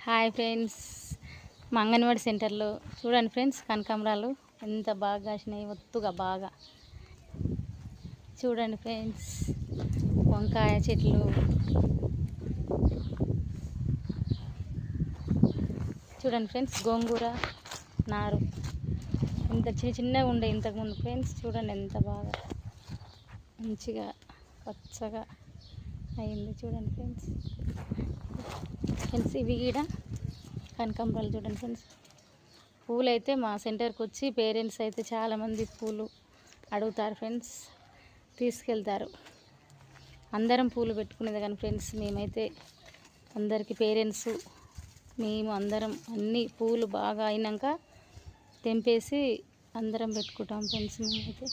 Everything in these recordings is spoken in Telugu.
హాయ్ ఫ్రెండ్స్, మా అంగన్వాడీ సెంటర్లో చూడండి ఫ్రెండ్స్, కనకాంబరాలు ఎంత బాగా కాసినాయి, ఒత్తుగా బాగా చూడండి ఫ్రెండ్స్. వంకాయ చెట్లు, చూడండి ఫ్రెండ్స్. గోంగూర నారు ఇంత చిన్నగా ఉండే ఇంతకుముందు ఫ్రెండ్స్. చూడండి ఎంత బాగా మంచిగా పచ్చగా అయింది. చూడండి ఫ్రెండ్స్. ఇవి కూడా కనకాంబరాలు చూడండి ఫ్రెండ్స్. పూలు అయితే మా సెంటర్కి వచ్చి పేరెంట్స్ అయితే చాలామంది పూలు అడుగుతారు ఫ్రెండ్స్, తీసుకెళ్తారు. అందరం పూలు పెట్టుకునేది కానీ ఫ్రెండ్స్, మేమైతే అందరికీ పేరెంట్స్ మేము అందరం అన్ని పూలు బాగా అయినాక తెంపేసి అందరం పెట్టుకుంటాం ఫ్రెండ్స్. మేమైతే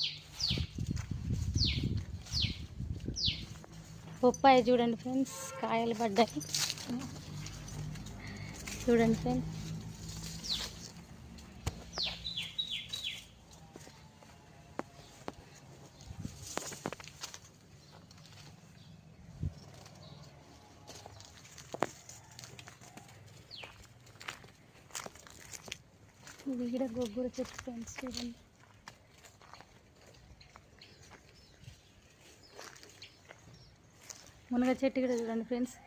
బొప్పాయి చూడండి ఫ్రెండ్స్, కాయలు పడ్డాయి చూడండి ఫ్రెండ్స్. ఇది కూడా గోంగూర చెట్టు ఫ్రెండ్స్. చూడండి మునగ చెట్టు కూడా చూడండి ఫ్రెండ్స్.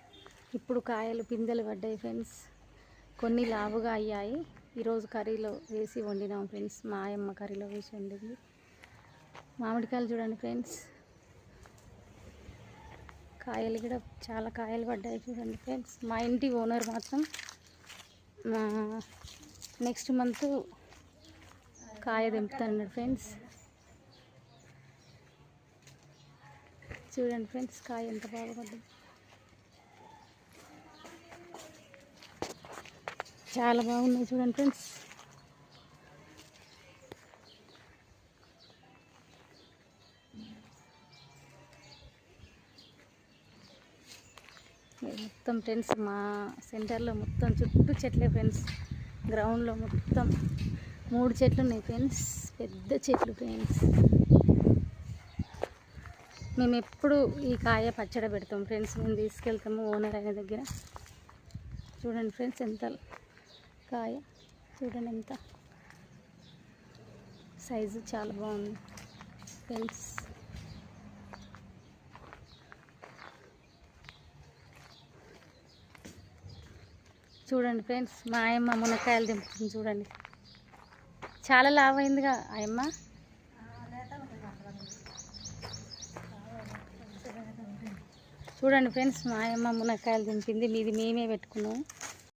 ఇప్పుడు కాయలు పిందెలు పడ్డాయి ఫ్రెండ్స్. కొన్ని లావుగా అయ్యాయి. ఈరోజు కర్రీలో వేసి వండినాం ఫ్రెండ్స్. మా అమ్మ కర్రీలో వేసి వండింది. మామిడికాయలు చూడండి ఫ్రెండ్స్. కాయలు కూడా చాలా కాయలు పడ్డాయి చూడండి ఫ్రెండ్స్. మా ఇంటి ఓనర్ మాత్రం నెక్స్ట్ మంత్ కాయ తెంపుతాడు ఫ్రెండ్స్. చూడండి ఫ్రెండ్స్, కాయ ఎంత బాగా పడ్డది, చాలా బాగున్నాయి చూడండి ఫ్రెండ్స్. మొత్తం ఫ్రెండ్స్ మా సెంటర్లో మొత్తం చుట్టూ చెట్లే ఫ్రెండ్స్. గ్రౌండ్లో మొత్తం 3 చెట్లు ఉన్నాయి ఫ్రెండ్స్, పెద్ద చెట్లు ఫ్రెండ్స్. మేము ఎప్పుడు ఈ కాయ పచ్చడి పెడతాం ఫ్రెండ్స్. మేము తీసుకెళ్తాము ఓనర్ అయిన దగ్గర. చూడండి ఫ్రెండ్స్, ఎంత కాయ చూడండి, ఎంత సైజు చాలా బాగుంది ఫ్రెండ్స్. చూడండి ఫ్రెండ్స్, మా అమ్మ మునక్కాయలు దింపుతుంది చూడండి. చాలా లావు అయిందిగా అమ్మ. చూడండి ఫ్రెండ్స్, మా అమ్మ మునక్కాయలు దింపింది. మీది మేమే పెట్టుకున్నాము.